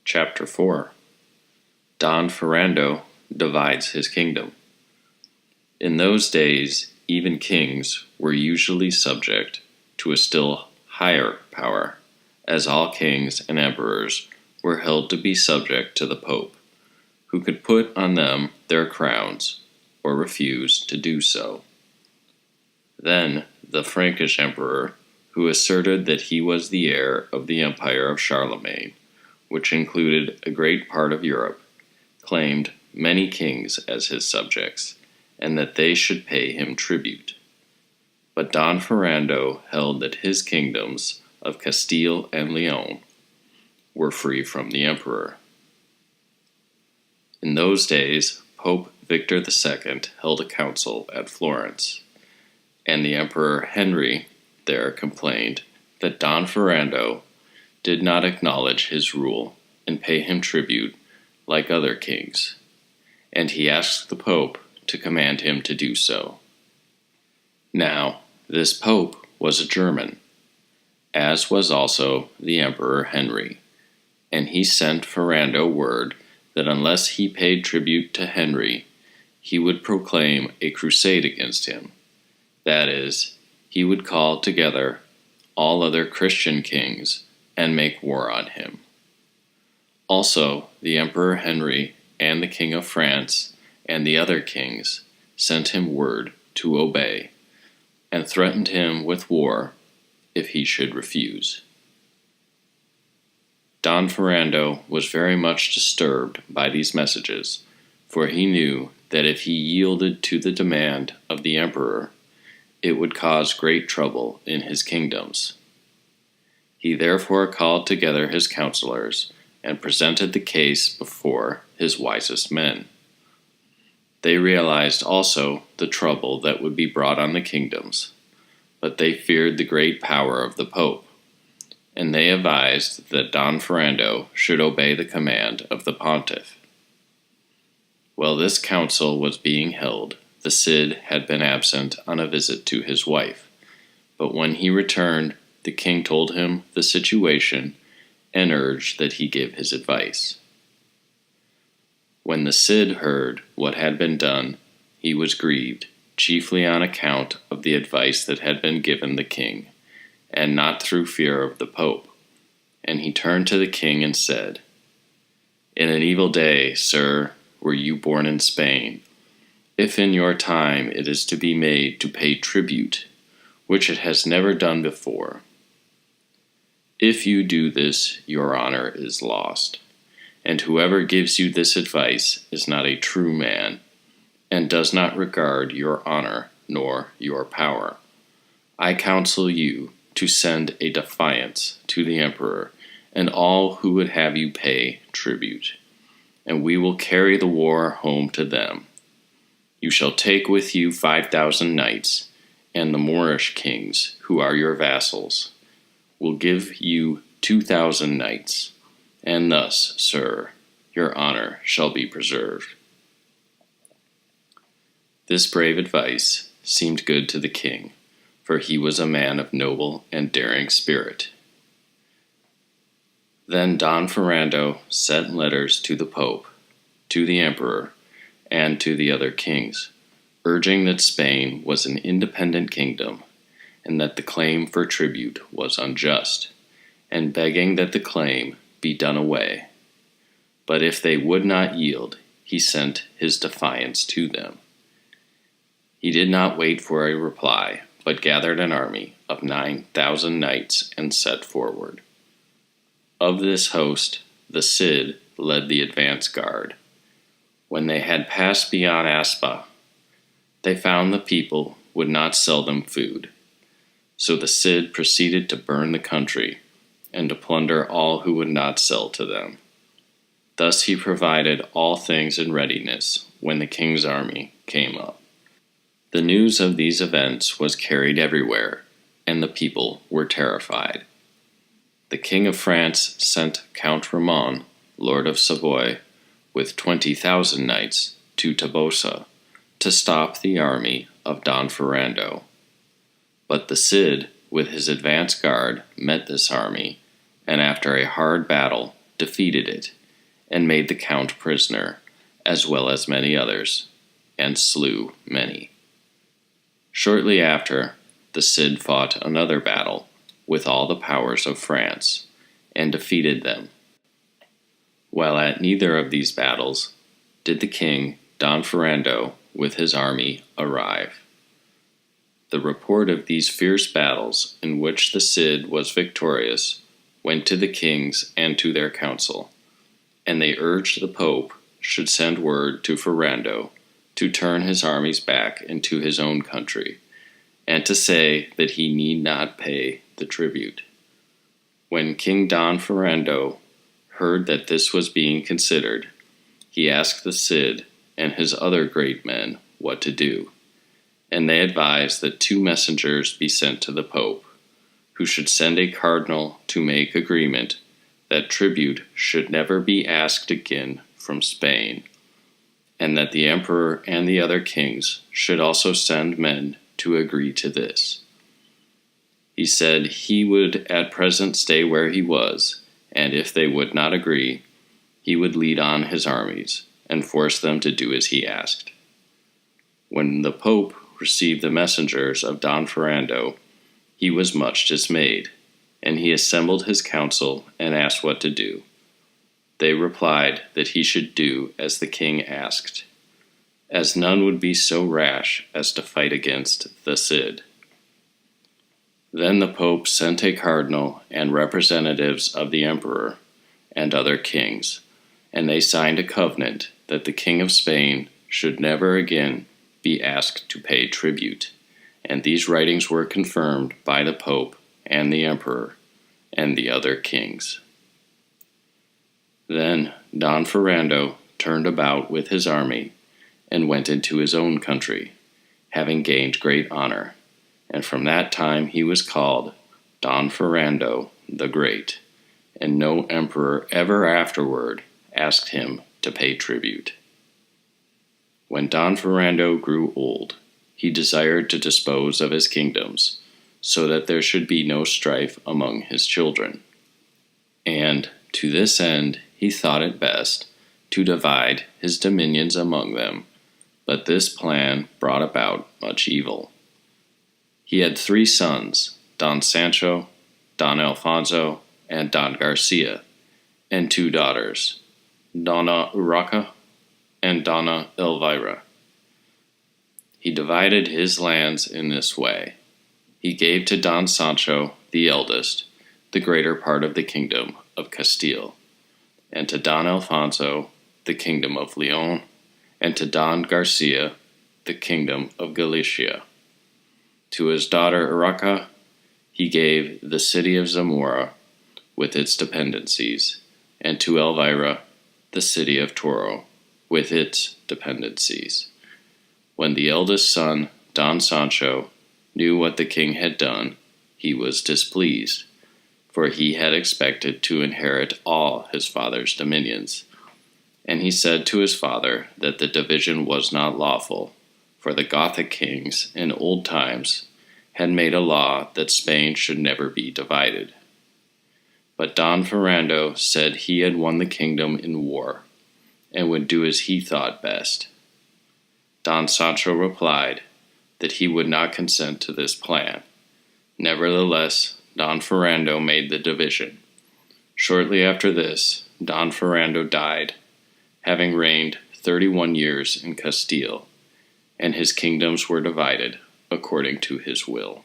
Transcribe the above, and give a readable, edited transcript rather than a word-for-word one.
Chapter 4. Don Ferrando divides his kingdom. In those days, even kings were usually subject to a still higher power, as all kings and emperors were held to be subject to the Pope, who could put on them their crowns or refuse to do so. Then the Frankish emperor, who asserted that he was the heir of the empire of Charlemagne, which included a great part of Europe, claimed many kings as his subjects, and that they should pay him tribute. But Don Ferrando held that his kingdoms of Castile and Leon were free from the emperor. In those days, Pope Victor II held a council at Florence, and the Emperor Henry there complained that Don Ferrando did not acknowledge his rule and pay him tribute like other kings, and he asked the Pope to command him to do so. Now, this Pope was a German, as was also the Emperor Henry, and he sent Ferrando word that unless he paid tribute to Henry, he would proclaim a crusade against him. That is, he would call together all other Christian kings and make war on him. Also, the Emperor Henry and the King of France and the other kings sent him word to obey, and threatened him with war if he should refuse. Don Ferrando was very much disturbed by these messages, for he knew that if he yielded to the demand of the emperor, it would cause great trouble in his kingdoms. He therefore called together his counselors and presented the case before his wisest men. They realized also the trouble that would be brought on the kingdoms, but they feared the great power of the Pope, and they advised that Don Ferrando should obey the command of the pontiff. While this council was being held, the Cid had been absent on a visit to his wife, but when he returned, the king told him the situation and urged that he give his advice. When the Cid heard what had been done, he was grieved, chiefly on account of the advice that had been given the king, and not through fear of the Pope. And he turned to the king and said, "In an evil day, sir, were you born in Spain, if in your time it is to be made to pay tribute, which it has never done before. If you do this, your honor is lost, and whoever gives you this advice is not a true man, and does not regard your honor nor your power. I counsel you to send a defiance to the emperor and all who would have you pay tribute, and we will carry the war home to them. You shall take with you 5,000 knights, and the Moorish kings, who are your vassals, will give you 2,000 knights, and thus, sir, your honor shall be preserved." This brave advice seemed good to the king, for he was a man of noble and daring spirit. Then Don Ferrando sent letters to the Pope, to the emperor, and to the other kings, urging that Spain was an independent kingdom, and that the claim for tribute was unjust, and begging that the claim be done away. But if they would not yield, he sent his defiance to them. He did not wait for a reply, but gathered an army of 9,000 knights and set forward. Of this host, the Cid led the advance guard. When they had passed beyond Aspa, they found the people would not sell them food. So the Cid proceeded to burn the country and to plunder all who would not sell to them. Thus he provided all things in readiness when the king's army came up. The news of these events was carried everywhere, and the people were terrified. The King of France sent Count Ramon, Lord of Savoy, with 20,000 knights to Tabosa to stop the army of Don Ferrando. But the Cid, with his advance guard, met this army, and after a hard battle, defeated it, and made the count prisoner, as well as many others, and slew many. Shortly after, the Cid fought another battle with all the powers of France, and defeated them. While at neither of these battles did the king Don Ferrando with his army arrive. The report of these fierce battles, in which the Cid was victorious, went to the kings and to their council, and they urged the Pope should send word to Ferrando to turn his armies back into his own country, and to say that he need not pay the tribute. When King Don Ferrando heard that this was being considered, he asked the Cid and his other great men what to do, and they advised that 2 messengers be sent to the Pope, who should send a cardinal to make agreement that tribute should never be asked again from Spain, and that the emperor and the other kings should also send men to agree to this. He said he would at present stay where he was, and if they would not agree, he would lead on his armies and force them to do as he asked. When the Pope received the messengers of Don Ferrando, he was much dismayed, and he assembled his council and asked what to do. They replied that he should do as the king asked, as none would be so rash as to fight against the Cid. Then the Pope sent a cardinal and representatives of the emperor and other kings, and they signed a covenant that the king of Spain should never again be asked to pay tribute, and these writings were confirmed by the Pope and the emperor and the other kings. Then Don Ferrando turned about with his army and went into his own country, having gained great honor, and from that time he was called Don Ferrando the Great, and no emperor ever afterward asked him to pay tribute. When Don Ferrando grew old, he desired to dispose of his kingdoms, so that there should be no strife among his children. And to this end he thought it best to divide his dominions among them, but this plan brought about much evil. He had 3 sons, Don Sancho, Don Alfonso, and Don Garcia, and 2 daughters, Donna Urraca and Donna Elvira. He divided his lands in this way. He gave to Don Sancho, the eldest, the greater part of the kingdom of Castile, and to Don Alfonso, the kingdom of Leon, and to Don Garcia, the kingdom of Galicia. To his daughter Urraca, he gave the city of Zamora with its dependencies, and to Elvira, the city of Toro with its dependencies. When the eldest son, Don Sancho, knew what the king had done, he was displeased, for he had expected to inherit all his father's dominions. And he said to his father that the division was not lawful, for the Gothic kings in old times had made a law that Spain should never be divided. But Don Ferrando said he had won the kingdom in war, and would do as he thought best. Don Sancho replied that he would not consent to this plan. Nevertheless, Don Ferrando made the division. Shortly after this, Don Ferrando died, having reigned 31 years in Castile, and his kingdoms were divided according to his will.